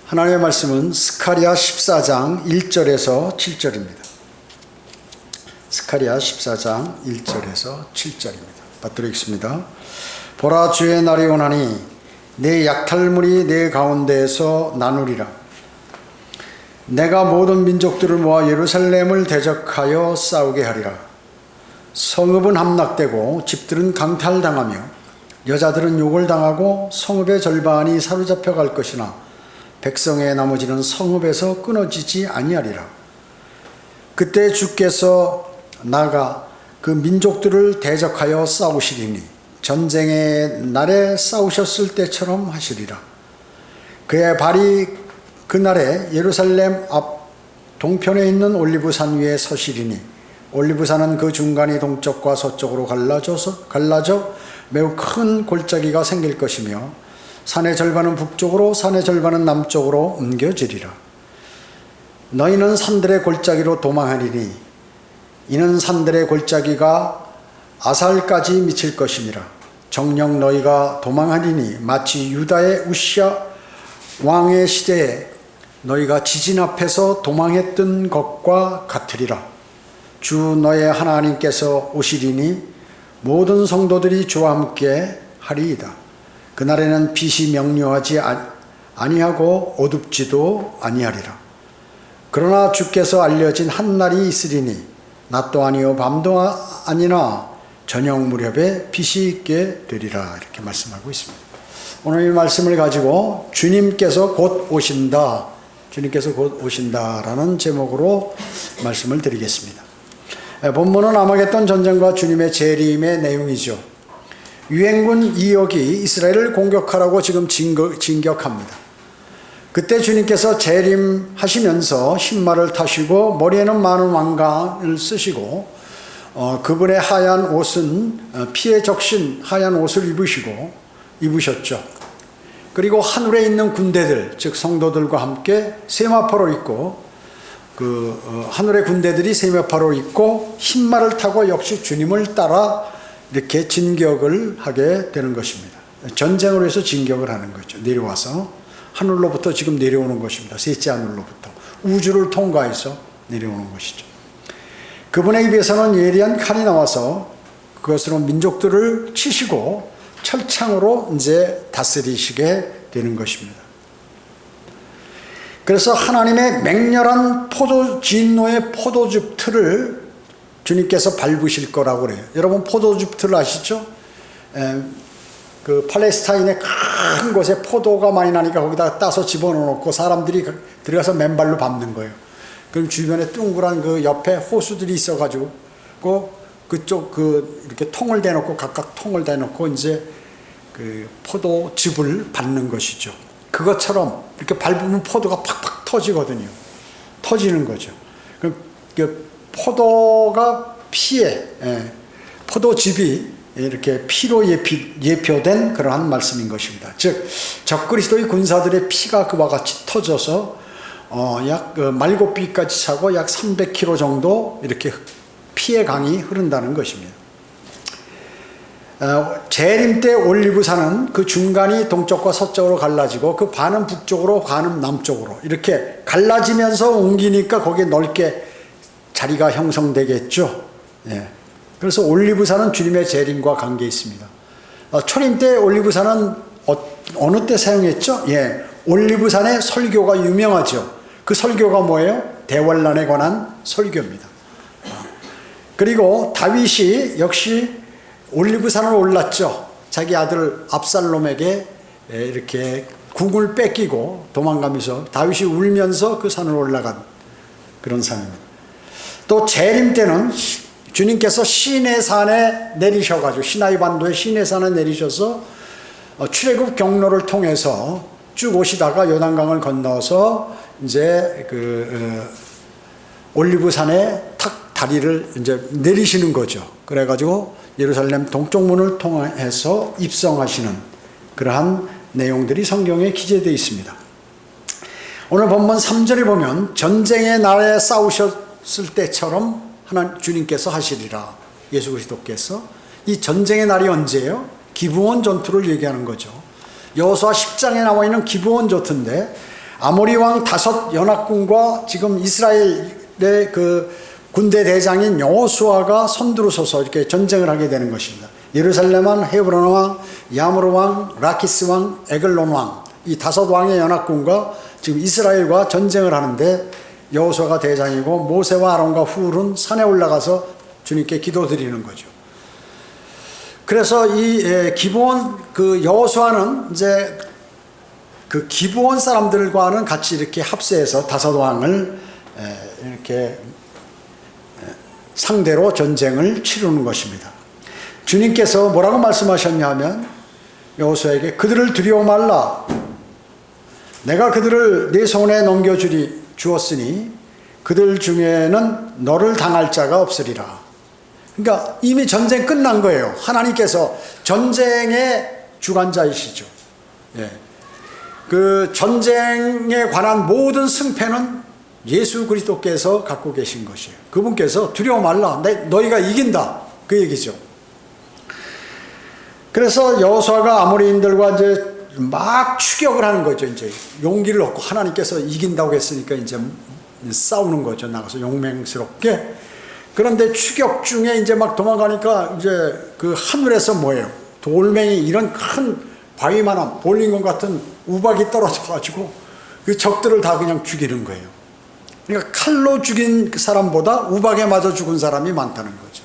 하나님의 말씀은 스가랴 14장 1절에서 7절입니다. 스가랴 14장 1절에서 7절입니다. 받들어 읽습니다. 보라, 주의 날이 오나니 내 약탈물이 내 가운데에서 나누리라. 내가 모든 민족들을 모아 예루살렘을 대적하여 싸우게 하리라. 성읍은 함락되고 집들은 강탈당하며 여자들은 욕을 당하고 성읍의 절반이 사로잡혀 갈 것이나 백성의 나머지는 성읍에서 끊어지지 아니하리라. 그때 주께서 나가 그 민족들을 대적하여 싸우시리니 전쟁의 날에 싸우셨을 때처럼 하시리라. 그의 발이 그날에 예루살렘 앞 동편에 있는 올리브산 위에 서시리니 올리브산은 그 중간이 동쪽과 서쪽으로 갈라져 매우 큰 골짜기가 생길 것이며 산의 절반은 북쪽으로 산의 절반은 남쪽으로 옮겨지리라. 너희는 산들의 골짜기로 도망하리니 이는 산들의 골짜기가 아살까지 미칠 것임이라. 정녕 너희가 도망하리니 마치 유다의 우시야 왕의 시대에 너희가 지진 앞에서 도망했던 것과 같으리라. 주 너의 하나님께서 오시리니 모든 성도들이 주와 함께 하리이다. 그날에는 빛이 명료하지 아니하고 어둡지도 아니하리라. 그러나 주께서 알려진 한 날이 있으리니 낮도 아니요 밤도 아니나 저녁 무렵에 빛이 있게 되리라. 이렇게 말씀하고 있습니다. 오늘 이 말씀을 가지고 주님께서 곧 오신다, 주님께서 곧 오신다라는 제목으로 말씀을 드리겠습니다. 본문은 아마겟돈 전쟁과 주님의 재림의 내용이죠. 유행군 이역이 이스라엘을 공격하라고 지금 진격합니다. 그때 주님께서 재림하시면서 흰말을 타시고 머리에는 많은 왕관을 쓰시고 그분의 하얀 옷은 피에 적신 하얀 옷을 입으셨죠. 그리고 하늘에 있는 군대들, 즉 성도들과 함께 세마포로 있고 하늘의 군대들이 세마포로 있고 흰말을 타고 역시 주님을 따라 이렇게 진격을 하게 되는 것입니다. 전쟁으로 해서 진격을 하는 거죠. 내려와서 하늘로부터 지금 내려오는 것입니다. 셋째 하늘로부터 우주를 통과해서 내려오는 것이죠. 그분의 입에서는 예리한 칼이 나와서 그것으로 민족들을 치시고 철창으로 이제 다스리시게 되는 것입니다. 그래서 하나님의 맹렬한 진노의 포도즙 틀을 주님께서 밟으실 거라고 그래요. 여러분 포도즙 틀 아시죠? 그 팔레스타인의 큰 곳에 포도가 많이 나니까 거기다 따서 집어넣고 사람들이 들어가서 맨발로 밟는 거예요. 그럼 주변에 둥그란 그 옆에 호수들이 있어가지고 그쪽 이렇게 통을 대놓고 각각 통을 대놓고 이제 그 포도즙을 밟는 것이죠. 그것처럼 이렇게 밟으면 포도가 팍팍 터지거든요. 터지는 거죠. 그 포도가 포도즙이 이렇게 피로 예표된 그러한 말씀인 것입니다. 즉 적그리스도의 군사들의 피가 그와 같이 터져서 약 말고비까지 차고 약 300km 정도 이렇게 피의 강이 흐른다는 것입니다. 재림 때 올리브산은 그 중간이 동쪽과 서쪽으로 갈라지고 그 반은 북쪽으로 반은 남쪽으로 이렇게 갈라지면서 옮기니까 거기에 넓게 자리가 형성되겠죠. 예. 그래서 올리브산은 주님의 재림과 관계 있습니다. 초림 때 올리브산은 어느 때 사용했죠? 예. 올리브산의 설교가 유명하죠. 그 설교가 뭐예요? 대환란에 관한 설교입니다. 그리고 다윗이 역시 올리브산을 올랐죠. 자기 아들 압살롬에게 이렇게 궁을 뺏기고 도망가면서 다윗이 울면서 그 산을 올라간 그런 산입니다. 또 재림 때는 주님께서 시내산에 내리셔가지고 시나이 반도의 시내산에 내리셔서 출애굽 경로를 통해서 쭉 오시다가 요단강을 건너서 이제 올리브산에 탁 다리를 이제 내리시는 거죠. 그래가지고 예루살렘 동쪽문을 통해서 입성하시는 그러한 내용들이 성경에 기재되어 있습니다. 오늘 본문 3절에 보면 전쟁의 날에 싸우셨을 때처럼 주님께서 하시리라. 예수 그리스도께서. 이 전쟁의 날이 언제예요? 기브온 전투를 얘기하는 거죠. 여호수아 10장에 나와 있는 기브온 전투인데 아모리 왕 5 연합군과 지금 이스라엘의 그 군대 대장인 여호수아가 선두로 서서 이렇게 전쟁을 하게 되는 것입니다. 예루살렘 왕, 헤브론 왕, 야므르 왕, 라키스 왕, 에글론 왕, 이 5 왕의 연합군과 지금 이스라엘과 전쟁을 하는데 여호수아가 대장이고 모세와 아론과 훌은 산에 올라가서 주님께 기도드리는 거죠. 그래서 이 기브온 그 여호수아는 이제 그 기브온 사람들과는 같이 이렇게 합세해서 5 왕을 이렇게 상대로 전쟁을 치르는 것입니다. 주님께서 뭐라고 말씀하셨냐 하면 여호수아에게 그들을 두려워 말라. 내가 그들을 네 손에 주었으니 그들 중에는 너를 당할 자가 없으리라. 그러니까 이미 전쟁 끝난 거예요. 하나님께서 전쟁의 주관자이시죠. 예. 그 전쟁에 관한 모든 승패는 예수 그리스도께서 갖고 계신 것이에요. 그분께서 두려워 말라. 너희가 이긴다. 그 얘기죠. 그래서 여호수아가 아모리인들과 이제 막 추격을 하는 거죠. 이제 용기를 얻고 하나님께서 이긴다고 했으니까 이제 싸우는 거죠. 나가서 용맹스럽게. 그런데 추격 중에 이제 막 도망가니까 이제 그 하늘에서 뭐예요? 돌멩이 이런 큰 바위만한 볼링공 같은 우박이 떨어져가지고 그 적들을 다 그냥 죽이는 거예요. 그러니까 칼로 죽인 사람보다 우박에 맞아 죽은 사람이 많다는 거죠.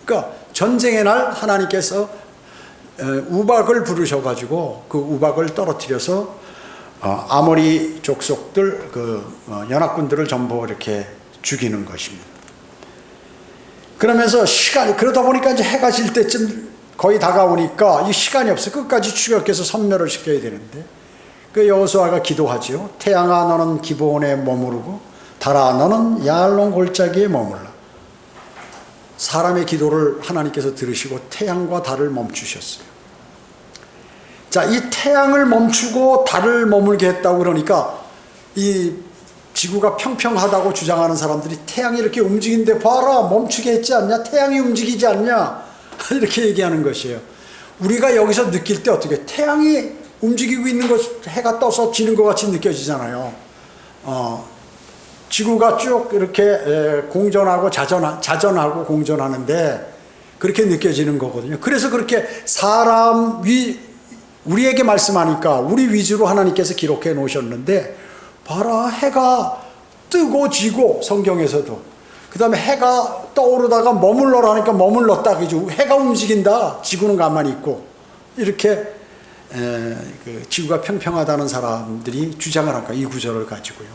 그러니까 전쟁의 날 하나님께서 우박을 부르셔가지고 그 우박을 떨어뜨려서 아모리 족속들 그 연합군들을 전부 이렇게 죽이는 것입니다. 그러면서 그러다 보니까 이제 해가 질 때쯤 거의 다가오니까 이 시간이 없어. 끝까지 추격해서 섬멸을 시켜야 되는데 그 여호수아가 기도하지요. 태양아 너는 기브온에 머무르고 달아 너는 야알론 골짜기에 머물라. 사람의 기도를 하나님께서 들으시고 태양과 달을 멈추셨어요. 자, 이 태양을 멈추고 달을 머물게 했다고 그러니까 이 지구가 평평하다고 주장하는 사람들이 태양이 이렇게 움직이는데 봐라 멈추게 했지 않냐? 태양이 움직이지 않냐? 이렇게 얘기하는 것이에요. 우리가 여기서 느낄 때 어떻게 태양이 움직이고 있는 것, 해가 떠서 지는 것 같이 느껴지잖아요. 지구가 쭉 이렇게 공전하고 자전하고 공전하는데 그렇게 느껴지는 거거든요. 그래서 그렇게 우리에게 말씀하니까 우리 위주로 하나님께서 기록해 놓으셨는데 봐라 해가 뜨고 지고 성경에서도 그 다음에 해가 떠오르다가 머물러라니까 머물렀다 그죠. 해가 움직인다 지구는 가만히 있고 이렇게 그 지구가 평평하다는 사람들이 주장을 할까 이 구절을 가지고요.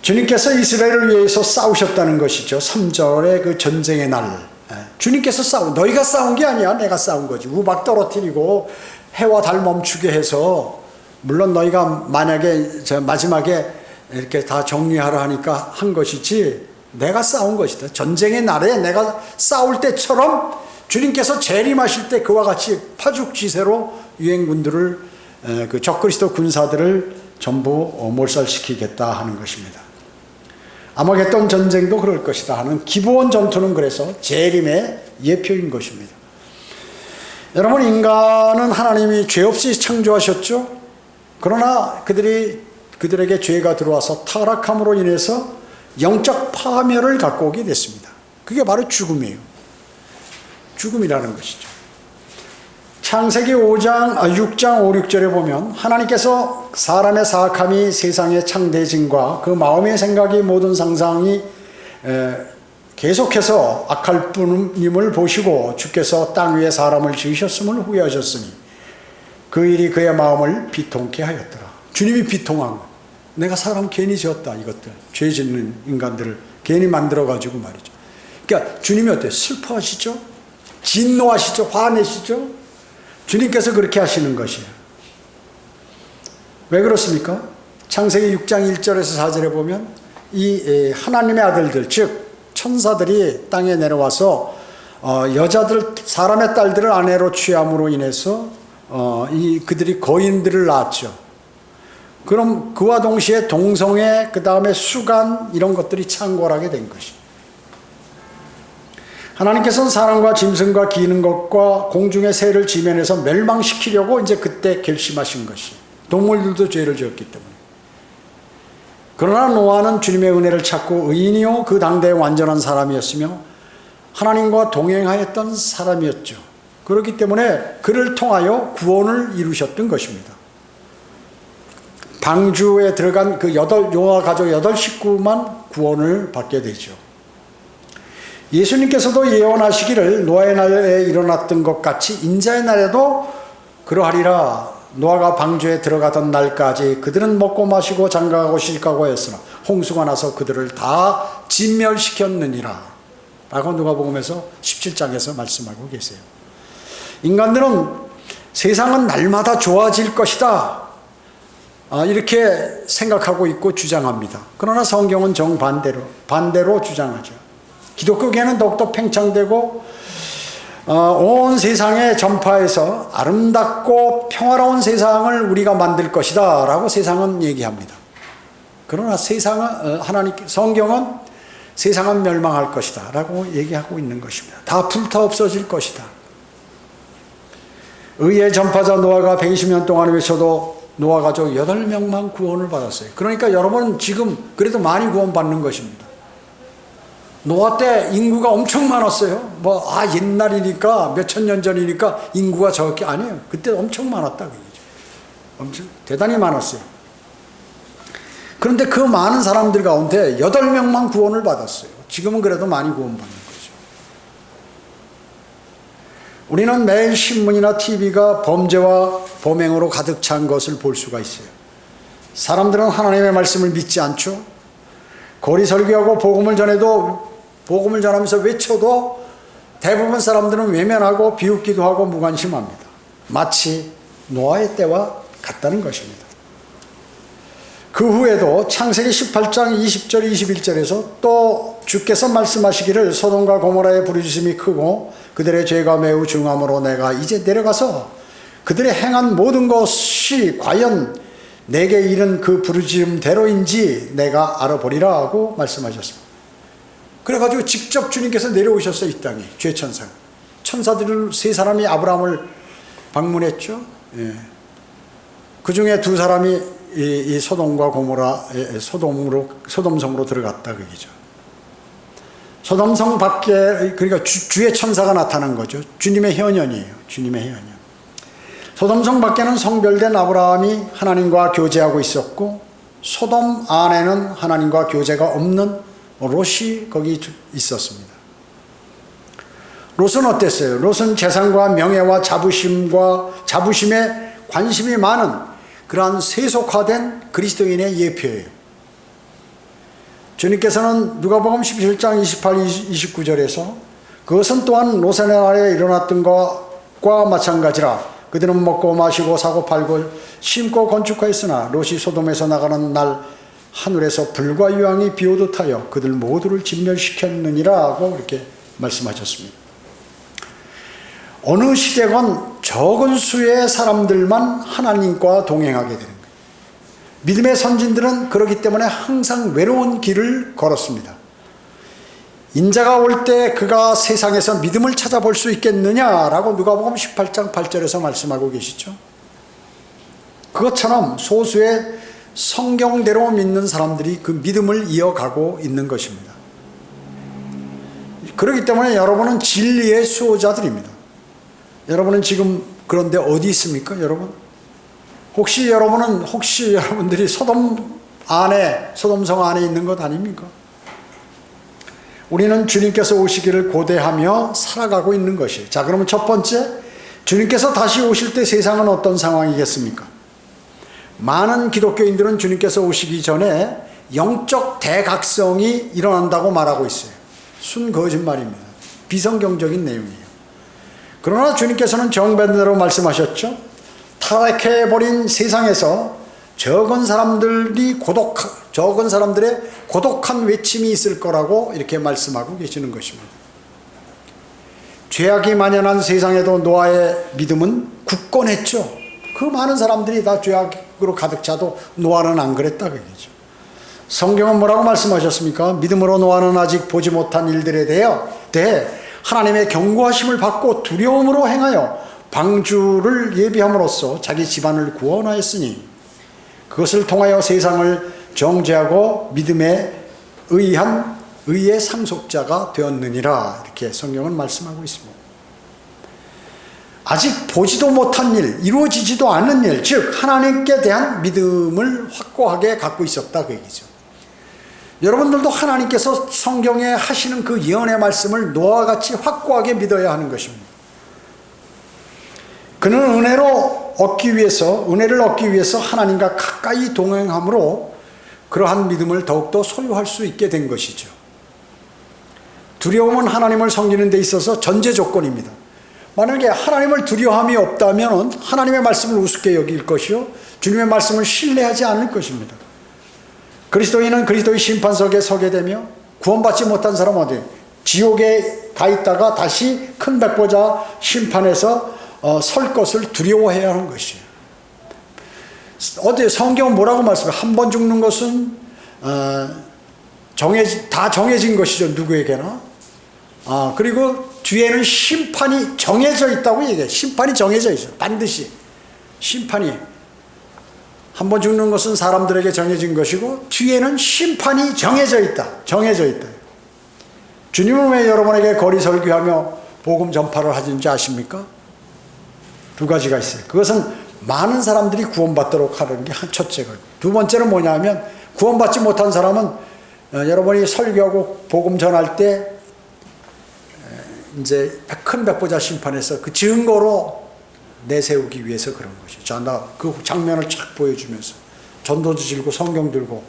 주님께서 이스라엘을 위해서 싸우셨다는 것이죠. 3절의 그 전쟁의 날 주님께서 너희가 싸운 게 아니야. 내가 싸운 거지. 우박 떨어뜨리고 해와 달 멈추게 해서 물론 너희가 만약에 마지막에 이렇게 다 정리하라 하니까 한 것이지 내가 싸운 것이다. 전쟁의 날에 내가 싸울 때처럼 주님께서 재림하실 때 그와 같이 파죽지세로 유행군들을 그 적그리스도 군사들을 전부 몰살시키겠다 하는 것입니다. 아마겟돈 전쟁도 그럴 것이다 하는 기브온 전투는 그래서 재림의 예표인 것입니다. 여러분 인간은 하나님이 죄 없이 창조하셨죠. 그러나 그들에게 죄가 들어와서 타락함으로 인해서 영적 파멸을 갖고 오게 됐습니다. 그게 바로 죽음이에요. 죽음이라는 것이죠. 창세기 6장 5, 6절에 보면 하나님께서 사람의 사악함이 세상의 창대진과 그 마음의 생각이 모든 상상이 계속해서 악할 뿐임을 보시고 주께서 땅 위에 사람을 지으셨음을 후회하셨으니 그 일이 그의 마음을 비통케 하였더라. 주님이 비통한 거. 내가 사람 괜히 지었다 이것들. 죄 짓는 인간들을 괜히 만들어가지고 말이죠. 그러니까 주님이 어때요? 슬퍼하시죠? 진노하시죠? 화내시죠? 주님께서 그렇게 하시는 것이에요. 왜 그렇습니까? 창세기 6장 1절에서 4절에 보면 이 하나님의 아들들 즉 천사들이 땅에 내려와서 여자들 사람의 딸들을 아내로 취함으로 인해서 그들이 거인들을 낳았죠. 그럼 그와 동시에 동성애 그 다음에 수간 이런 것들이 창궐하게 된 것이죠. 하나님께서는 사람과 짐승과 기는 것과 공중의 새를 지면에서 멸망시키려고 이제 그때 결심하신 것이 동물들도 죄를 지었기 때문에. 그러나 노아는 주님의 은혜를 찾고 의인이요 그 당대의 완전한 사람이었으며 하나님과 동행하였던 사람이었죠. 그렇기 때문에 그를 통하여 구원을 이루셨던 것입니다. 방주에 들어간 그 노아 가족 8 식구만 구원을 받게 되죠. 예수님께서도 예언하시기를 노아의 날에 일어났던 것 같이 인자의 날에도 그러하리라. 노아가 방주에 들어가던 날까지 그들은 먹고 마시고 장가가고 시집가고 했으나 홍수가 나서 그들을 다 진멸시켰느니라 라고 누가복음에서 17장에서 말씀하고 계세요. 인간들은 세상은 날마다 좋아질 것이다 이렇게 생각하고 있고 주장합니다. 그러나 성경은 반대로 주장하죠. 기독교계는 더욱더 팽창되고 온 세상에 전파해서 아름답고 평화로운 세상을 우리가 만들 것이다 라고 세상은 얘기합니다. 그러나 성경은 세상은 멸망할 것이다 라고 얘기하고 있는 것입니다. 다 불타 없어질 것이다. 의의 전파자 노아가 120년 동안 외쳐도 노아 가족 8명만 구원을 받았어요. 그러니까 여러분은 지금 그래도 많이 구원받는 것입니다. 노아 때 인구가 엄청 많았어요. 옛날이니까 몇천 년 전이니까 인구가 적게 아니에요. 그때 엄청 많았다 그거죠. 엄청 대단히 많았어요. 그런데 그 많은 사람들 가운데 8명만 구원을 받았어요. 지금은 그래도 많이 구원받는 거죠. 우리는 매일 신문이나 TV가 범죄와 범행으로 가득 찬 것을 볼 수가 있어요. 사람들은 하나님의 말씀을 믿지 않죠. 거리 설교하고 복음을 전하면서 외쳐도 대부분 사람들은 외면하고 비웃기도 하고 무관심합니다. 마치 노아의 때와 같다는 것입니다. 그 후에도 창세기 18장 20절 21절에서 또 주께서 말씀하시기를 소돔과 고모라의 부르짖음이 크고 그들의 죄가 매우 중함으로 내가 이제 내려가서 그들의 행한 모든 것이 과연 내게 이른 그 부르짖음대로인지 내가 알아보리라 하고 말씀하셨습니다. 그래가지고 직접 주님께서 내려오셨어요. 이 땅에 죄천사 천사들 3사람이 아브라함을 방문했죠. 그 중에 2사람이 이 소돔과 고모라 소돔성으로 들어갔다 그 얘기죠. 소돔성 밖에 그러니까 주의 천사가 나타난 거죠. 주님의 현현이에요. 주님의 현현. 소돔성 밖에는 성별된 아브라함이 하나님과 교제하고 있었고 소돔 안에는 하나님과 교제가 없는 롯이 거기 있었습니다. 롯은 어땠어요? 롯은 재산과 명예와 자부심에 관심이 많은 그러한 세속화된 그리스도인의 예표예요. 주님께서는 누가복음 17장 28, 29절에서 그것은 또한 롯의 날에 일어났던 것과 마찬가지라. 그들은 먹고 마시고 사고 팔고 심고 건축하였으나 롯이 소돔에서 나가는 날 하늘에서 불과 유황이 비오듯 하여 그들 모두를 진멸시켰느니라 고 이렇게 말씀하셨습니다. 어느 시대건 적은 수의 사람들만 하나님과 동행하게 되는 거예요. 믿음의 선진들은 그렇기 때문에 항상 외로운 길을 걸었습니다. 인자가 올 때 그가 세상에서 믿음을 찾아볼 수 있겠느냐라고 누가복음 18장 8절에서 말씀하고 계시죠. 그것처럼 소수의 성경대로 믿는 사람들이 그 믿음을 이어가고 있는 것입니다. 그렇기 때문에 여러분은 진리의 수호자들입니다. 여러분은 지금 그런데 어디 있습니까, 여러분? 혹시 여러분들이 소돔성 안에 있는 것 아닙니까? 우리는 주님께서 오시기를 고대하며 살아가고 있는 것이에요. 자, 그러면 첫 번째, 주님께서 다시 오실 때 세상은 어떤 상황이겠습니까? 많은 기독교인들은 주님께서 오시기 전에 영적 대각성이 일어난다고 말하고 있어요. 순 거짓말입니다. 비성경적인 내용이에요. 그러나 주님께서는 정반대로 말씀하셨죠. 타락해버린 세상에서 적은 사람들의 고독한 외침이 있을 거라고 이렇게 말씀하고 계시는 것입니다. 죄악이 만연한 세상에도 노아의 믿음은 굳건했죠. 그 많은 사람들이 다 죄악으로 가득 차도 노아는 안 그랬다 그러죠. 성경은 뭐라고 말씀하셨습니까? 믿음으로 노아는 아직 보지 못한 일들에 대해 하나님의 경고하심을 받고 두려움으로 행하여 방주를 예비함으로써 자기 집안을 구원하였으니 그것을 통하여 세상을 정죄하고 믿음에 의의 상속자가 되었느니라. 이렇게 성경은 말씀하고 있습니다. 아직 보지도 못한 일, 이루어지지도 않은 일, 즉 하나님께 대한 믿음을 확고하게 갖고 있었다 그 얘기죠. 여러분들도 하나님께서 성경에 하시는 그 예언의 말씀을 노아와 같이 확고하게 믿어야 하는 것입니다. 그는 은혜를 얻기 위해서 하나님과 가까이 동행함으로 그러한 믿음을 더욱더 소유할 수 있게 된 것이죠. 두려움은 하나님을 섬기는 데 있어서 전제 조건입니다. 만약에 하나님을 두려움이 없다면 하나님의 말씀을 우습게 여길 것이요, 주님의 말씀을 신뢰하지 않을 것입니다. 그리스도인은 그리스도의 심판석에 서게 되며 구원받지 못한 사람은 어디? 지옥에 가 있다가 다시 큰 백보자 심판에서 설 것을 두려워해야 하는 것이에요. 어디 성경은 뭐라고 말씀해요? 한 번 죽는 것은 다 정해진 것이죠. 누구에게나. 그리고 뒤에는 심판이 정해져 있다고 얘기해요. 심판이 정해져 있어요. 반드시 심판이. 한 번 죽는 것은 사람들에게 정해진 것이고 뒤에는 심판이 정해져 있다. 정해져 있다. 주님은 왜 여러분에게 거리 설교하며 복음 전파를 하는지 아십니까? 두 가지가 있어요. 그것은 많은 사람들이 구원받도록 하는 게 첫째고, 두 번째는 뭐냐면 구원받지 못한 사람은 여러분이 설교하고 복음 전할 때 이제 큰 백보자 심판에서 그 증거로 내세우기 위해서 그런 것이죠. 자, 나 그 장면을 착 보여주면서 전도지 들고 성경 들고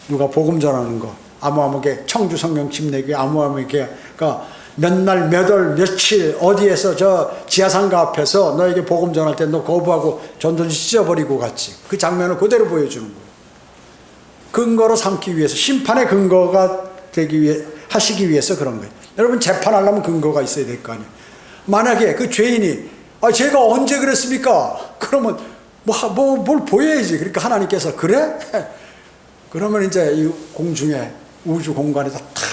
누가 복음 전하는 거, 아무아무게 청주 성경 침례교회 아무아무게가 몇 날 몇 월 며칠 어디에서 저 지하상가 앞에서 너에게 복음 전할 때 너 거부하고 전도지 찢어버리고 갔지. 그 장면을 그대로 보여주는 거예요. 근거로 삼기 위해서, 심판의 근거가 하시기 위해서 그런 거예요. 여러분 재판하려면 근거가 있어야 될 거 아니에요. 만약에 그 죄인이 제가 언제 그랬습니까? 그러면 뭘 보여야지. 그러니까 하나님께서 그래? 그러면 이제 이 공중에 우주 공간에서 탁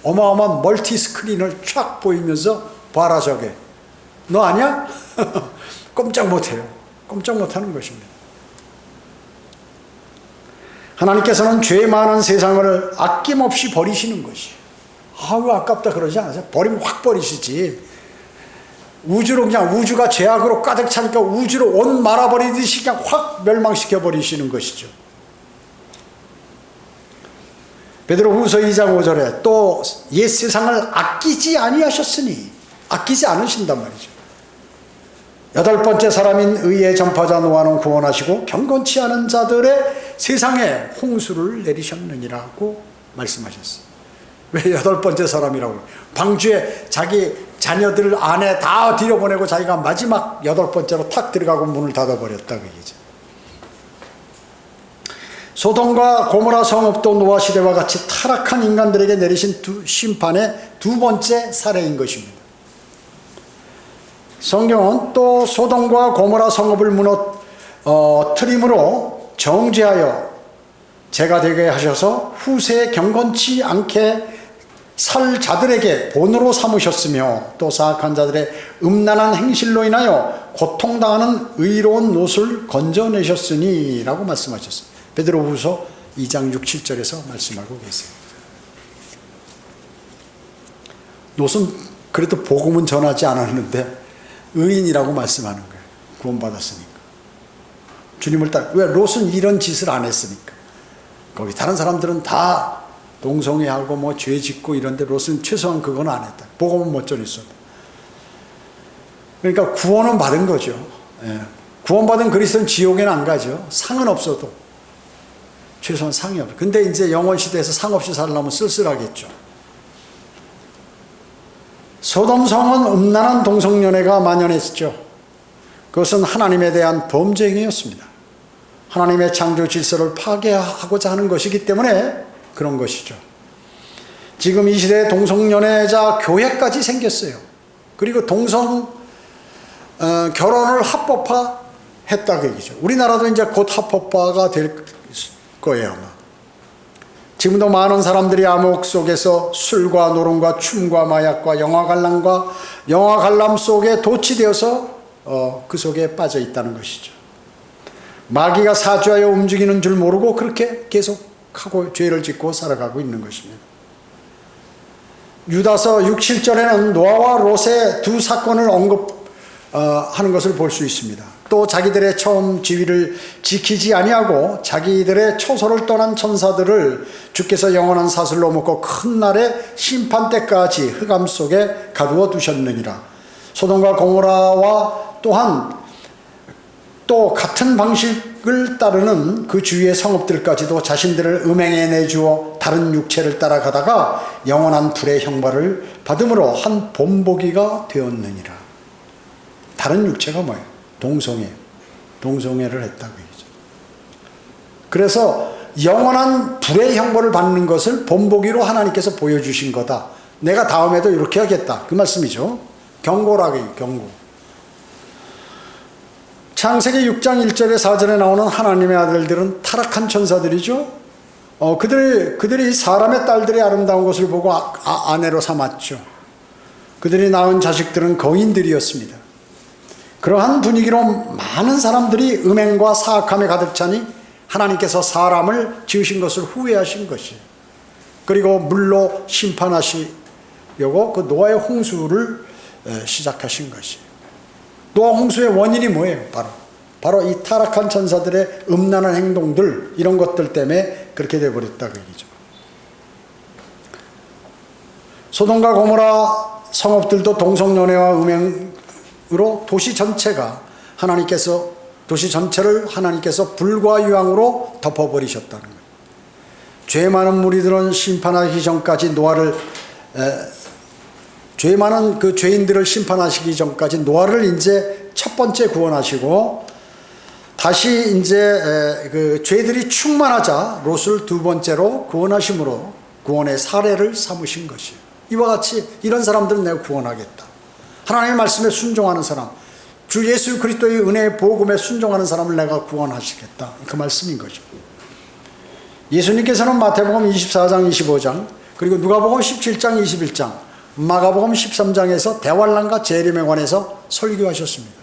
어마어마한 멀티 스크린을 쫙 보이면서 봐라 저게 너 아니야? 꼼짝 못해요. 꼼짝 못하는 것입니다. 하나님께서는 죄 많은 세상을 아낌없이 버리시는 것이에요. 왜 아깝다 그러지 않으세요? 버리면 확 버리시지. 우주가 죄악으로 가득 차니까 우주를 온 말아버리듯이 그냥 확 멸망시켜 버리시는 것이죠. 베드로후서 2장 5절에 또 옛 세상을 아끼지 아니하셨으니, 아끼지 않으신단 말이죠. 여덟 번째 사람인 의의 전파자 노아는 구원하시고 경건치 않은 자들의 세상에 홍수를 내리셨느니라고 말씀하셨어요. 왜 여덟 번째 사람이라고? 방주에 자기 자녀들 안에 다 들여보내고 자기가 마지막 여덟 번째로 탁 들어가고 문을 닫아버렸다 그 얘기죠. 소돔과 고모라 성읍도 노아 시대와 같이 타락한 인간들에게 내리신 심판의 두 번째 사례인 것입니다. 성경은 또 소돔과 고모라 성읍을 무너뜨림으로 정죄하여 죄가 되게 하셔서 후세에 경건치 않게 살 자들에게 본으로 삼으셨으며 또 사악한 자들의 음란한 행실로 인하여 고통당하는 의로운 롯을 건져내셨으니 라고 말씀하셨어요. 베드로후서 2장 6, 7절에서 말씀하고 계세요. 롯은 그래도 복음은 전하지 않았는데 의인이라고 말씀하는 거예요. 구원받았으니까. 주님을 왜 롯은 이런 짓을 안 했으니까. 거기 다른 사람들은 다 동성애하고 죄 짓고 이런데 롯은 최소한 그건 안 했다. 복음은 못 전했어도. 그러니까 구원은 받은 거죠. 구원받은 그리스도는 지옥에는 안 가죠. 상은 없어도. 최소한 상이 없어요. 근데 이제 영원 시대에서 상 없이 살려면 쓸쓸하겠죠. 소돔성은 음란한 동성연애가 만연했죠. 그것은 하나님에 대한 범죄 행위였습니다. 하나님의 창조 질서를 파괴하고자 하는 것이기 때문에 그런 것이죠. 지금 이 시대에 동성연애자 교회까지 생겼어요. 그리고 결혼을 합법화했다 그 얘기죠. 우리나라도 이제 곧 합법화가 될 거예요 아마. 지금도 많은 사람들이 암흑 속에서 술과 노름과 춤과 마약과 영화 관람 속에 도취되어서 그 속에 빠져 있다는 것이죠. 마귀가 사주하여 움직이는 줄 모르고 그렇게 계속하고 죄를 짓고 살아가고 있는 것입니다. 유다서 6, 7절에는 노아와 롯의 두 사건을 언급하는 것을 볼 수 있습니다. 또 자기들의 처음 지위를 지키지 아니하고 자기들의 처소를 떠난 천사들을 주께서 영원한 사슬로 묶고 큰 날의 심판 때까지 흑암 속에 가두어 두셨느니라. 소돔과 고모라와 또한 또 같은 방식을 따르는 그 주위의 성읍들까지도 자신들을 음행에 내주어 다른 육체를 따라가다가 영원한 불의 형벌을 받음으로 한 본보기가 되었느니라. 다른 육체가 뭐예요? 동성애를 했다고 얘기죠. 그래서 영원한 불의 형벌을 받는 것을 본보기로 하나님께서 보여주신 거다. 내가 다음에도 이렇게 하겠다. 그 말씀이죠. 경고라고, 경고. 창세기 6장 1절에 4절에 나오는 하나님의 아들들은 타락한 천사들이죠. 그들이 사람의 딸들의 아름다운 것을 보고 아내로 삼았죠. 그들이 낳은 자식들은 거인들이었습니다. 그러한 분위기로 많은 사람들이 음행과 사악함에 가득 차니 하나님께서 사람을 지으신 것을 후회하신 것이에요. 그리고 물로 심판하시려고 그 노아의 홍수를 시작하신 것이에요. 노아 홍수의 원인이 뭐예요? 바로 이 타락한 천사들의 음란한 행동들, 이런 것들 때문에 그렇게 되어버렸다 그 얘기죠. 소돔과 고모라 성읍들도 동성연애와 음행으로 도시 전체를 하나님께서 불과 유황으로 덮어버리셨다는 거예요. 죄 많은 무리들은 심판하기 전까지 죄 많은 그 죄인들을 심판하시기 전까지 노아를 이제 첫 번째 구원하시고, 다시 이제 그 죄들이 충만하자 롯을 두 번째로 구원하심으로 구원의 사례를 삼으신 것이에요. 이와 같이 이런 사람들은 내가 구원하겠다. 하나님의 말씀에 순종하는 사람, 주 예수 그리스도의 은혜의 복음에 순종하는 사람을 내가 구원하시겠다. 그 말씀인 거죠. 예수님께서는 마태복음 24장 25장 그리고 누가복음 17장 21장 마가복음 13장에서 대환란과 재림에 관해서 설교하셨습니다.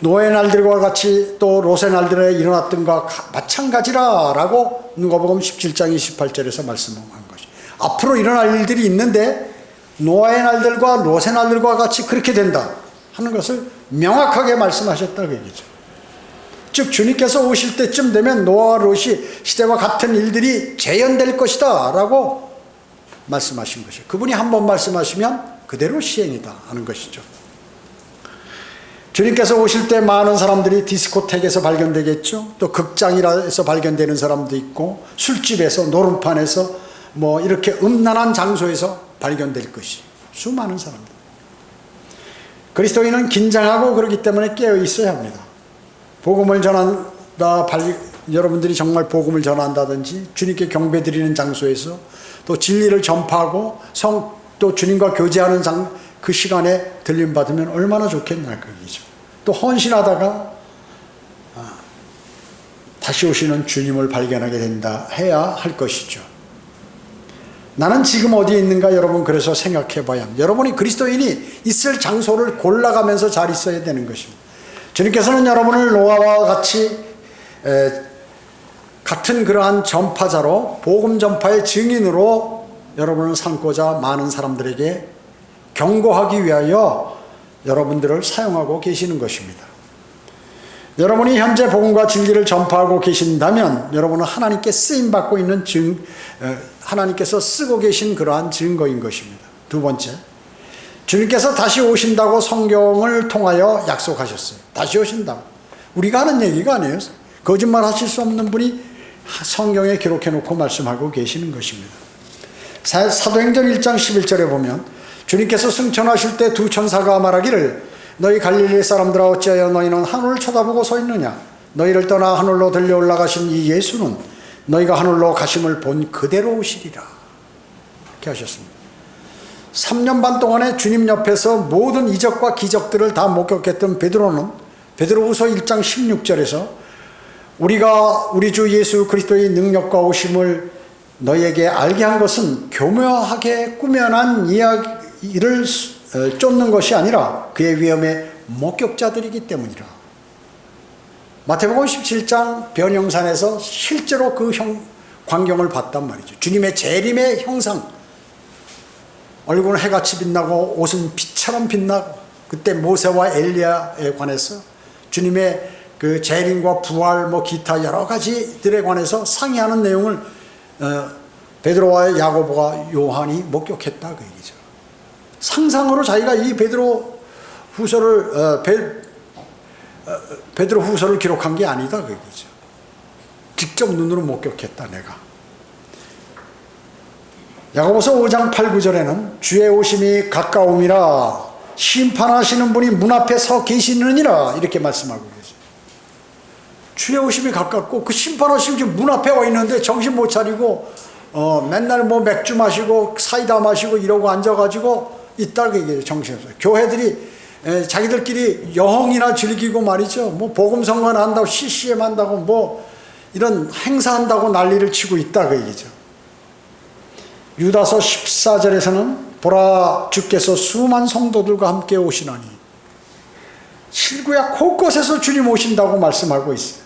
노아의 날들과 같이 또 롯의 날들에 일어났던 것과 마찬가지라라고 누가복음 17장 28절에서 말씀한 것이, 앞으로 일어날 일들이 있는데 노아의 날들과 롯의 날들과 같이 그렇게 된다 하는 것을 명확하게 말씀하셨다고 얘기죠. 즉 주님께서 오실 때쯤 되면 노아와 롯이 시대와 같은 일들이 재현될 것이다 라고 말씀하신 것이에요. 그분이 한번 말씀하시면 그대로 시행이다 하는 것이죠. 주님께서 오실 때 많은 사람들이 디스코텍에서 발견되겠죠. 또 극장이라서 발견되는 사람도 있고, 술집에서, 노름판에서, 뭐 이렇게 음란한 장소에서 발견될 것이 수많은 사람들. 그리스도인은 긴장하고 그러기 때문에 깨어 있어야 합니다. 복음을 전한다, 여러분들이 정말 복음을 전한다든지 주님께 경배드리는 장소에서 또 진리를 전파하고 또 주님과 교제하는 그 시간에 들림받으면 얼마나 좋겠냐 그 얘기죠. 또 헌신하다가 다시 오시는 주님을 발견하게 된다 해야 할 것이죠. 나는 지금 어디에 있는가 여러분 그래서 생각해 봐야 합니다. 여러분이 그리스도인이 있을 장소를 골라가면서 잘 있어야 되는 것입니다. 주님께서는 여러분을 노아와 같이 같은 그러한 전파자로 복음 전파의 증인으로 여러분을 삼고자 많은 사람들에게 경고하기 위하여 여러분들을 사용하고 계시는 것입니다. 여러분이 현재 복음과 진리를 전파하고 계신다면 여러분은 하나님께 쓰임받고 있는 하나님께서 쓰고 계신 그러한 증거인 것입니다. 두 번째, 주님께서 다시 오신다고 성경을 통하여 약속하셨어요. 다시 오신다고. 우리가 하는 얘기가 아니에요. 거짓말 하실 수 없는 분이 성경에 기록해놓고 말씀하고 계시는 것입니다. 사도행전 1장 11절에 보면 주님께서 승천하실 때 두 천사가 말하기를 너희 갈릴리 사람들아 어찌하여 너희는 하늘을 쳐다보고 서 있느냐. 너희를 떠나 하늘로 들려 올라가신 이 예수는 너희가 하늘로 가심을 본 그대로 오시리라. 이렇게 하셨습니다. 3년 반 동안에 주님 옆에서 모든 이적과 기적들을 다 목격했던 베드로는 베드로후서 1장 16절에서 우리가 우리 주 예수 그리스도의 능력과 오심을 너희에게 알게 한 것은 교묘하게 꾸며난 이야기를 쫓는 것이 아니라 그의 위엄의 목격자들이기 때문이라. 마태복음 17장 변형산에서 실제로 그 광경을 봤단 말이죠. 주님의 재림의 형상. 얼굴은 해같이 빛나고 옷은 빛처럼 빛나고, 그때 모세와 엘리야에 관해서 주님의 그 재림과 부활 기타 여러 가지들에 관해서 상의하는 내용을 베드로와 야고보가 요한이 목격했다 그 얘기죠. 상상으로 자기가 이 베드로 후서를 기록한 게 아니다 그 얘기죠. 직접 눈으로 목격했다 내가. 야고보서 5장 8, 9절에는 주의 오심이 가까움이라 심판하시는 분이 문 앞에 서 계시느니라 이렇게 말씀하고 계세요. 주의 오심이 가깝고 그 심판하시는 분이 문 앞에 와 있는데 정신 못 차리고 맨날 맥주 마시고 사이다 마시고 이러고 앉아가지고 있다 그 얘기예요. 정신없어요. 교회들이 자기들끼리 여흥이나 즐기고 말이죠. 복음성관 한다고 CCM 한다고 이런 행사한다고 난리를 치고 있다 그 얘기죠. 유다서 14절에서는 보라 주께서 수많은 성도들과 함께 오시나니, 실구야 곳곳에서 주님 오신다고 말씀하고 있어요.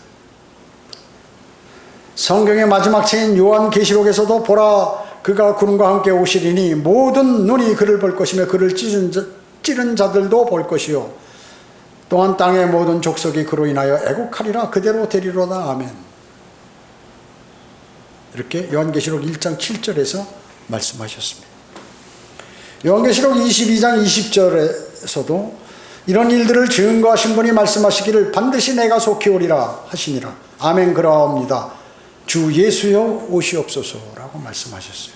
성경의 마지막 책인 요한계시록에서도 보라 그가 구름과 함께 오시리니 모든 눈이 그를 볼 것이며 그를 찌른 자들도 볼 것이요 또한 땅의 모든 족속이 그로 인하여 애곡하리라 그대로 되리로다. 아멘. 이렇게 요한계시록 1장 7절에서 말씀하셨습니다. 요한계시록 22장 20절에서도 이런 일들을 증거하신 분이 말씀하시기를 반드시 내가 속히 오리라 하시니라. 아멘. 그러옵니다. 주 예수여 오시옵소서라고 말씀하셨어요.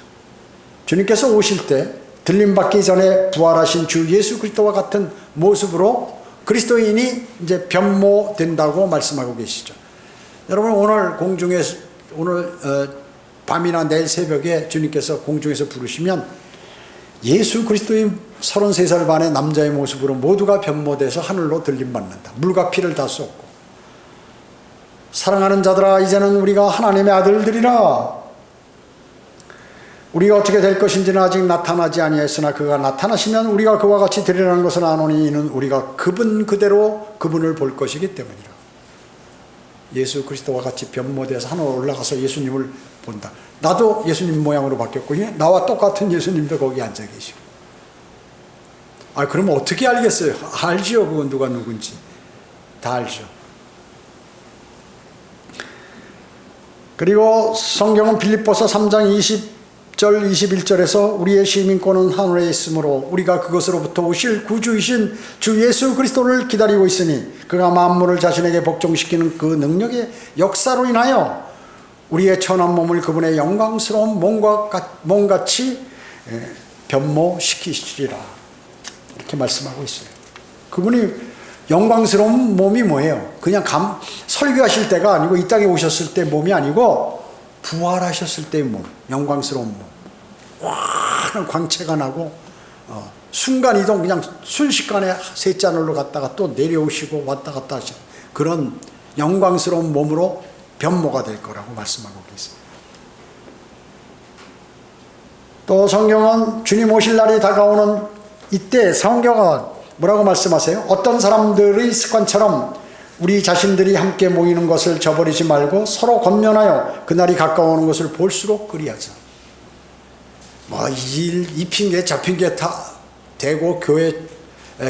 주님께서 오실 때 들림받기 전에 부활하신 주 예수 그리스도와 같은 모습으로 그리스도인이 이제 변모된다고 말씀하고 계시죠. 여러분 오늘 밤이나 내일 새벽에 주님께서 공중에서 부르시면 예수 그리스도의 33살 반의 남자의 모습으로 모두가 변모돼서 하늘로 들림받는다. 물과 피를 다 쏟고 사랑하는 자들아 이제는 우리가 하나님의 아들들이라. 우리가 어떻게 될 것인지는 아직 나타나지 아니하였으나 그가 나타나시면 우리가 그와 같이 되리라는 것을 아노니 이는 우리가 그분 그대로 그분을 볼 것이기 때문이라. 예수 그리스도와 같이 변모되어서 하늘로 올라가서 예수님을 본다. 나도 예수님 모양으로 바뀌었고 나와 똑같은 예수님도 거기 앉아 계시고. 그럼 어떻게 알겠어요? 알죠. 그건 누가 누군지 다 알죠. 그리고 성경은 빌립보서 3장 20절 21절에서 우리의 시민권은 하늘에 있으므로 우리가 그것으로부터 오실 구주이신 주 예수 그리스도를 기다리고 있으니 그가 만물을 자신에게 복종시키는 그 능력의 역사로 인하여 우리의 천한 몸을 그분의 영광스러운 몸같이 변모시키시리라. 이렇게 말씀하고 있어요. 그분이 영광스러운 몸이 뭐예요? 그냥 설교하실 때가 아니고 이 땅에 오셨을 때 몸이 아니고 부활하셨을 때의 몸, 영광스러운 몸. 와, 광채가 나고 순간이동 그냥 순식간에 셋째 하늘로 갔다가 또 내려오시고 왔다 갔다 하시는 그런 영광스러운 몸으로 변모가 될 거라고 말씀하고 계세요. 또 성경은 주님 오실 날이 다가오는 이때 성경은 뭐라고 말씀하세요? 어떤 사람들의 습관처럼 우리 자신들이 함께 모이는 것을 저버리지 말고 서로 권면하여 그날이 가까워오는 것을 볼수록 그리하자. 이 핑계 저 핑계 다 대고 교회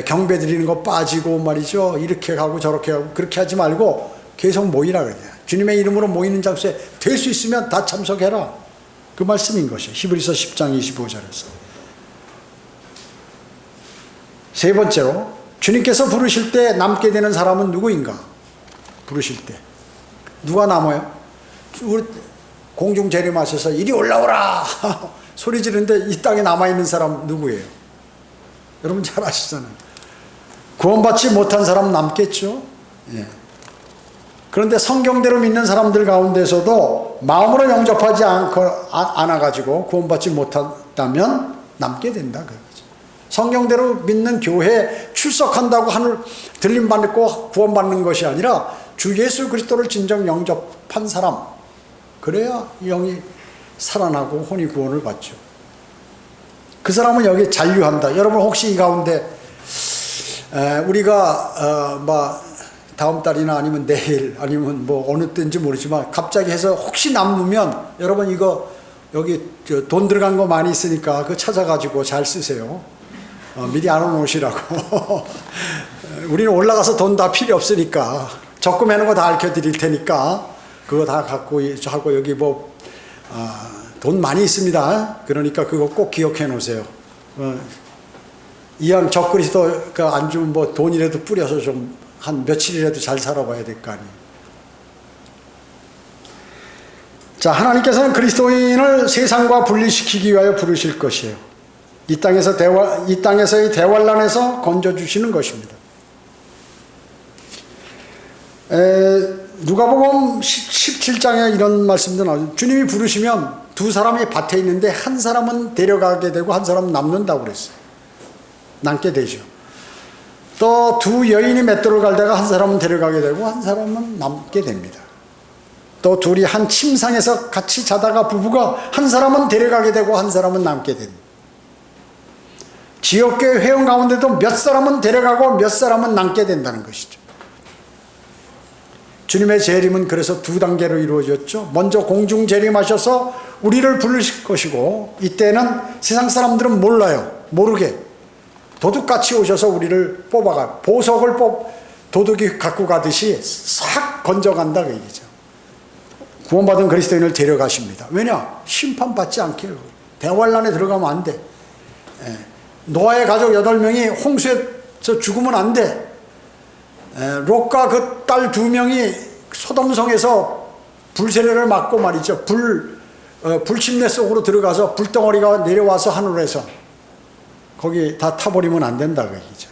경배 드리는 거 빠지고 말이죠. 이렇게 하고 저렇게 하고 그렇게 하지 말고 계속 모이라 그래요. 주님의 이름으로 모이는 장소에 될 수 있으면 다 참석해라. 그 말씀인 것이에요. 히브리서 10장 25절에서. 세 번째로 주님께서 부르실 때 남게 되는 사람은 누구인가? 부르실 때 누가 남아요? 우리 공중 재림하셔서 이리 올라오라 소리 지르는데 이 땅에 남아있는 사람 누구예요? 여러분 잘 아시잖아요. 구원받지 못한 사람 남겠죠. 예. 그런데 성경대로 믿는 사람들 가운데서도 마음으로 영접하지 않아가지고 구원받지 못한다면 남게 된다. 성경대로 믿는 교회에 출석한다고 하늘 들림받고 구원받는 것이 아니라 주 예수 그리스도를 진정 영접한 사람, 그래야 영이 살아나고 혼이 구원을 받죠. 그 사람은 여기 잔류한다. 여러분 혹시 이 가운데 우리가 다음 달이나 아니면 내일 아니면 뭐 어느 때인지 모르지만 갑자기 해서 혹시 남으면 여러분 이거 여기 돈 들어간 거 많이 있으니까 그거 찾아가지고 잘 쓰세요. 미리 안 오시라고. 우리는 올라가서 돈 다 필요 없으니까 적금해놓은 거 다 알려드릴 테니까 그거 다 갖고 하고 여기 뭐 돈 많이 있습니다. 그러니까 그거 꼭 기억해 놓으세요. 이왕 적그리스도가 안 주면 뭐 돈이라도 뿌려서 좀 한 며칠이라도 잘 살아봐야 될 거 아니에요. 자, 하나님께서는 그리스도인을 세상과 분리시키기 위하여 부르실 것이에요. 이 땅에서의 대환란에서 건져주시는 것입니다. 누가복음 17장에 이런 말씀도 나오죠. 주님이 부르시면 두 사람이 밭에 있는데 한 사람은 데려가게 되고 한 사람은 남는다고 그랬어요. 남게 되죠. 또 두 여인이 맷돌을 갈다가 한 사람은 데려가게 되고 한 사람은 남게 됩니다. 또 둘이 한 침상에서 같이 자다가 부부가 한 사람은 데려가게 되고 한 사람은 남게 됩니다. 지역교회 회원 가운데도 몇 사람은 데려가고 몇 사람은 남게 된다는 것이죠. 주님의 재림은 그래서 두 단계로 이루어졌죠. 먼저 공중 재림하셔서 우리를 부르실 것이고 이때는 세상 사람들은 몰라요. 모르게 도둑같이 오셔서 우리를 뽑아가 보석을 도둑이 갖고 가듯이 싹 건져간다 그 얘기죠. 구원받은 그리스도인을 데려가십니다. 왜냐? 심판받지 않게 대환란에 들어가면 안 돼. 노아의 가족 8명이 홍수에서 죽으면 안 돼. 롯과 그 딸 2명이 소돔성에서 불세례를 맞고 말이죠. 불침례 속으로 들어가서 불덩어리가 내려와서 하늘에서 거기 다 타버리면 안 된다 그 얘기죠.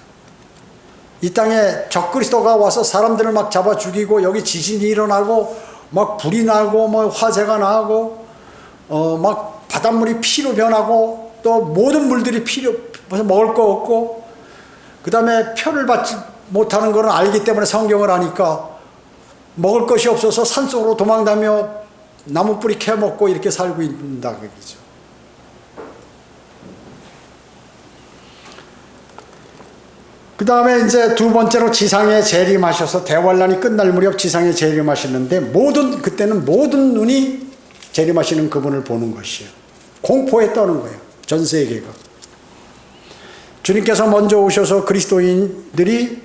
이 땅에 적그리스도가 와서 사람들을 막 잡아 죽이고 여기 지진이 일어나고 막 불이 나고 뭐 화재가 나고 막 바닷물이 피로 변하고 또 모든 물들이 먹을 거 없고 그 다음에 표를 받지 못하는 것은 알기 때문에 성경을 아니까 먹을 것이 없어서 산속으로 도망다며 나무뿌리 캐먹고 이렇게 살고 있다 그 얘기죠. 그 다음에 이제 두 번째로 지상에 재림하셔서 대환란이 끝날 무렵 지상에 재림하시는데 그때는 모든 눈이 재림하시는 그분을 보는 것이에요. 공포에 떠는 거예요. 전 세계가. 주님께서 먼저 오셔서 그리스도인들이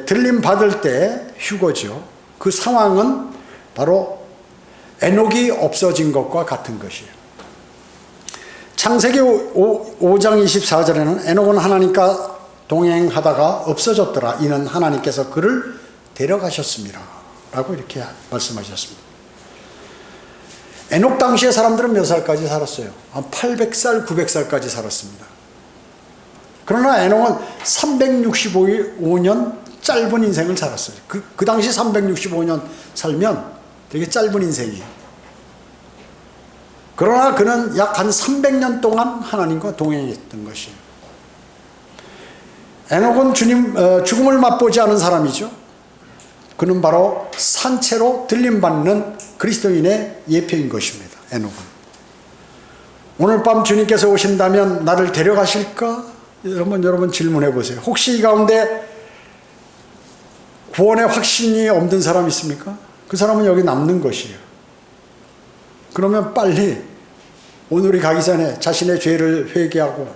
들림 받을 때 휴거죠. 그 상황은 바로 에녹이 없어진 것과 같은 것이에요. 창세기 5장 24절에는 에녹은 하나님과 동행하다가 없어졌더라. 이는 하나님께서 그를 데려가셨습니다. 라고 이렇게 말씀하셨습니다. 에녹 당시의 사람들은 몇 살까지 살았어요? 한 800살, 900살까지 살았습니다. 그러나 에녹은 365년 짧은 인생을 살았어요. 그 당시 365년 살면 되게 짧은 인생이에요. 그러나 그는 약 한 300년 동안 하나님과 동행했던 것이에요. 에녹은 죽음을 맛보지 않은 사람이죠. 그는 바로 산채로 들림받는 그리스도인의 예표인 것입니다. 에녹은. 오늘 밤 주님께서 오신다면 나를 데려가실까? 여러분 질문해 보세요. 혹시 이 가운데 구원의 확신이 없는 사람 있습니까? 그 사람은 여기 남는 것이에요. 그러면 빨리 오늘이 가기 전에 자신의 죄를 회개하고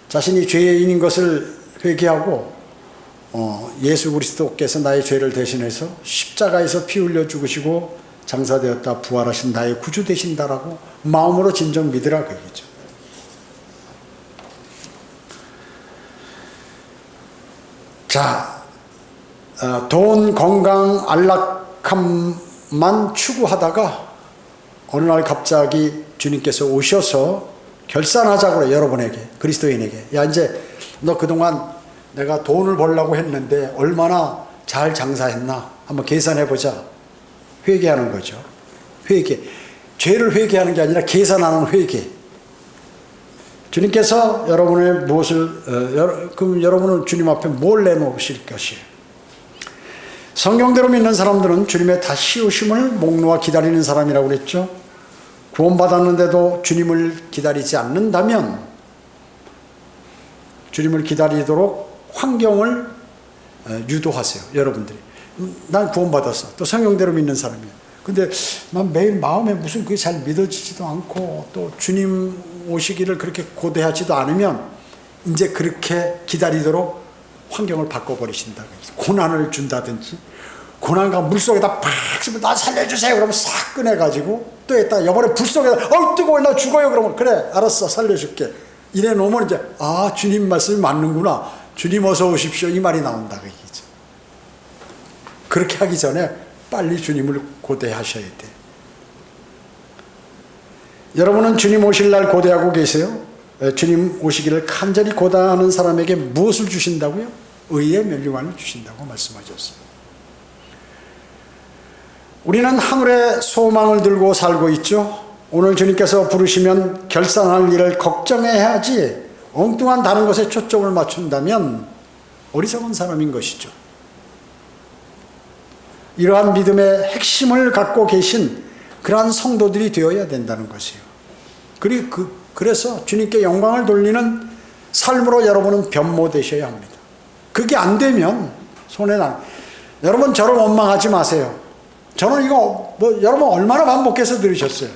자신이 죄인인 것을 회개하고 예수 그리스도께서 나의 죄를 대신해서 십자가에서 피 흘려 죽으시고 장사되었다 부활하신 나의 구주 되신다라고 마음으로 진정 믿으라 그 얘기죠. 자, 돈, 건강, 안락함만 추구하다가 어느 날 갑자기 주님께서 오셔서 결산하자고 그래요. 여러분에게, 그리스도인에게. 야, 이제 너 그동안 내가 돈을 벌려고 했는데 얼마나 잘 장사했나 한번 계산해보자. 회개하는 거죠. 회개. 죄를 회개하는 게 아니라 계산하는 회개. 주님께서 여러분의 그럼 여러분은 주님 앞에 뭘 내놓으실 것이에요? 성경대로 믿는 사람들은 주님의 다시 오심을 목놓아 기다리는 사람이라고 그랬죠. 구원받았는데도 주님을 기다리지 않는다면 주님을 기다리도록 환경을 유도하세요. 여러분들이. 난 구원받았어. 또 성령대로 믿는 사람이야. 근데 난 매일 마음에 무슨 그게 잘 믿어지지도 않고 또 주님 오시기를 그렇게 고대하지도 않으면 이제 그렇게 기다리도록 환경을 바꿔버리신다. 고난을 준다든지 고난과 물속에다 팍 쓰면 나 살려주세요 그러면 싹 꺼내가지고 또 했다 여번에 불속에다 뜨거워 나 죽어요 그러면 그래 알았어 살려줄게 이래 놓으면 이제 아 주님 말씀이 맞는구나 주님 어서 오십시오 이 말이 나온다 그 얘기죠. 그렇게 하기 전에 빨리 주님을 고대하셔야 돼. 여러분은 주님 오실 날 고대하고 계세요? 주님 오시기를 간절히 고대하는 사람에게 무엇을 주신다고요? 의의 면류관을 주신다고 말씀하셨어요. 우리는 하늘의 소망을 들고 살고 있죠. 오늘 주님께서 부르시면 결산할 일을 걱정해야지 엉뚱한 다른 것에 초점을 맞춘다면 어리석은 사람인 것이죠. 이러한 믿음의 핵심을 갖고 계신 그러한 성도들이 되어야 된다는 것이에요. 그래서 주님께 영광을 돌리는 삶으로 여러분은 변모되셔야 합니다. 그게 안 되면 손해나. 여러분 저를 원망하지 마세요. 저는 이거 여러분 얼마나 반복해서 들으셨어요.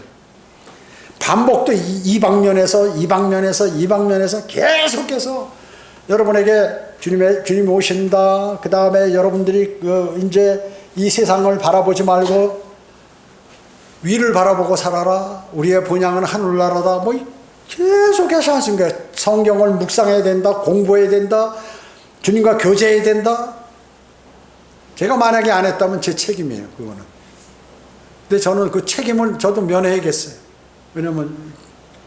반복도 이 방면에서 계속해서 여러분에게 주님 오신다. 그 다음에 여러분들이 이제 이 세상을 바라보지 말고 위를 바라보고 살아라. 우리의 본향은 하늘나라다. 계속해서 하신 거예요. 성경을 묵상해야 된다. 공부해야 된다. 주님과 교제해야 된다. 제가 만약에 안 했다면 제 책임이에요. 그거는. 근데 저는 그 책임을 저도 면해야겠어요. 왜냐하면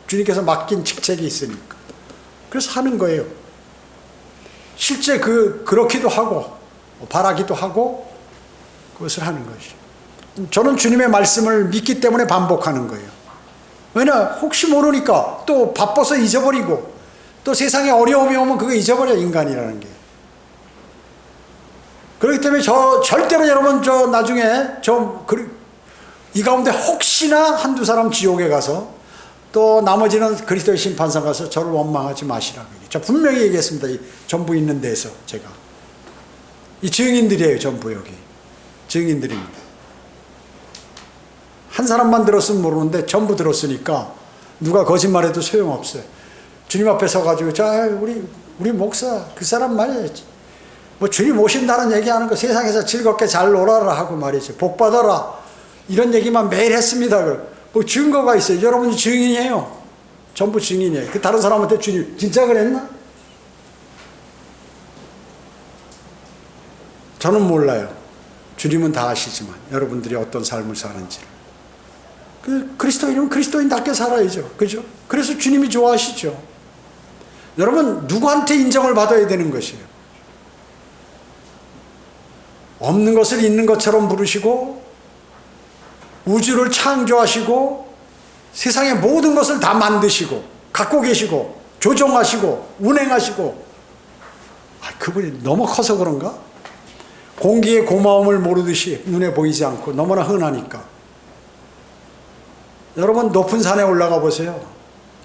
주님께서 맡긴 직책이 있으니까. 그래서 하는 거예요. 실제 그렇기도 하고 바라기도 하고 그것을 하는 것이죠. 저는 주님의 말씀을 믿기 때문에 반복하는 거예요. 왜냐 혹시 모르니까 또 바빠서 잊어버리고 또 세상에 어려움이 오면 그거 잊어버려 인간이라는 게. 그렇기 때문에 절대로 여러분 나중에 이 가운데 혹시나 한두 사람 지옥에 가서 또 나머지는 그리스도의 심판상 가서 저를 원망하지 마시라고 얘기해요. 저 분명히 얘기했습니다. 이 전부 있는 데서 제가. 이 증인들이에요. 전부 여기. 증인들입니다. 한 사람만 들었으면 모르는데 전부 들었으니까 누가 거짓말해도 소용없어요. 주님 앞에 서가지고 우리 목사 그 사람 말이에요. 주님 오신다는 얘기하는 거 세상에서 즐겁게 잘 놀아라 하고 말이죠. 복 받아라. 이런 얘기만 매일 했습니다. 증거가 있어요. 여러분이 증인이에요. 전부 증인이에요. 그 다른 사람한테 주님 진짜 그랬나? 저는 몰라요. 주님은 다 아시지만 여러분들이 어떤 삶을 사는지를. 그리스도인은 그리스도인답게 살아야죠. 그죠? 그래서 주님이 좋아하시죠. 여러분 누구한테 인정을 받아야 되는 것이에요. 없는 것을 있는 것처럼 부르시고 우주를 창조하시고 세상의 모든 것을 다 만드시고 갖고 계시고 조종하시고 운행하시고 그분이 너무 커서 그런가? 공기의 고마움을 모르듯이 눈에 보이지 않고 너무나 흔하니까. 여러분 높은 산에 올라가 보세요.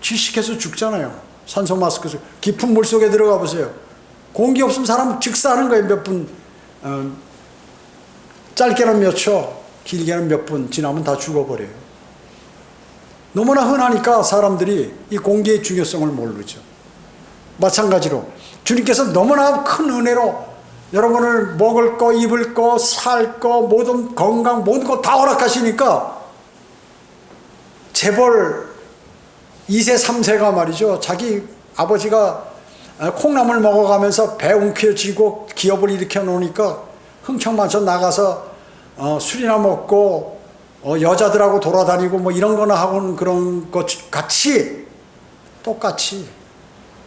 질식해서 죽잖아요. 산소 마스크 속 깊은 물속에 들어가 보세요. 공기 없으면 사람 즉사하는 거예요. 몇 분 짧게는 몇 초 길게는 몇 분 지나면 다 죽어버려요. 너무나 흔하니까 사람들이 이 공기의 중요성을 모르죠. 마찬가지로 주님께서 너무나 큰 은혜로 여러분을 먹을 거 입을 거 살 거 모든 건강 모든 거 다 허락하시니까 재벌 2세 3세가 말이죠. 자기 아버지가 콩나물 먹어가면서 배 움켜쥐고 기업을 일으켜 놓으니까 흥청망청 나가서 술이나 먹고 여자들하고 돌아다니고 이런 거나 하고는 그런 것 같이 똑같이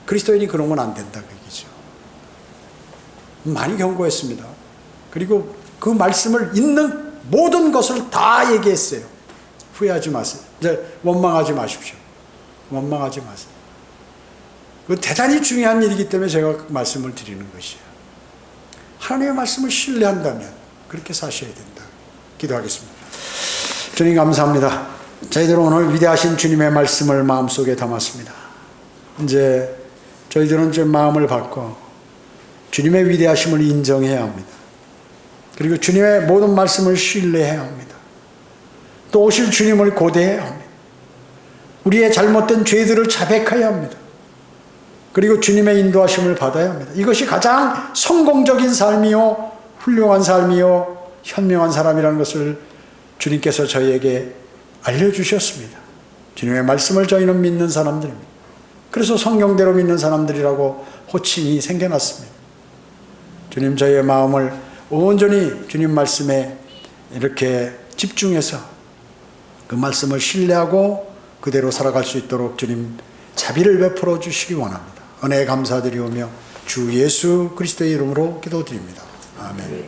그리스도인이 그런 건 안 된다 그 얘기죠. 많이 경고했습니다. 그리고 그 말씀을 있는 모든 것을 다 얘기했어요. 후회하지 마세요. 이제 원망하지 마십시오. 원망하지 마세요. 그 대단히 중요한 일이기 때문에 제가 말씀을 드리는 것이에요. 하나님의 말씀을 신뢰한다면 그렇게 사셔야 된다. 기도하겠습니다. 주님 감사합니다. 저희들은 오늘 위대하신 주님의 말씀을 마음속에 담았습니다. 이제 저희들은 좀 마음을 바꿔 주님의 위대하심을 인정해야 합니다. 그리고 주님의 모든 말씀을 신뢰해야 합니다. 또 오실 주님을 고대해야 합니다. 우리의 잘못된 죄들을 자백해야 합니다. 그리고 주님의 인도하심을 받아야 합니다. 이것이 가장 성공적인 삶이요, 훌륭한 삶이요, 현명한 사람이라는 것을 주님께서 저희에게 알려주셨습니다. 주님의 말씀을 저희는 믿는 사람들입니다. 그래서 성경대로 믿는 사람들이라고 호칭이 생겨났습니다. 주님, 저희의 마음을 온전히 주님 말씀에 이렇게 집중해서 그 말씀을 신뢰하고 그대로 살아갈 수 있도록 주님 자비를 베풀어 주시기 원합니다. 은혜에 감사드리오며 주 예수 그리스도의 이름으로 기도드립니다. 아멘.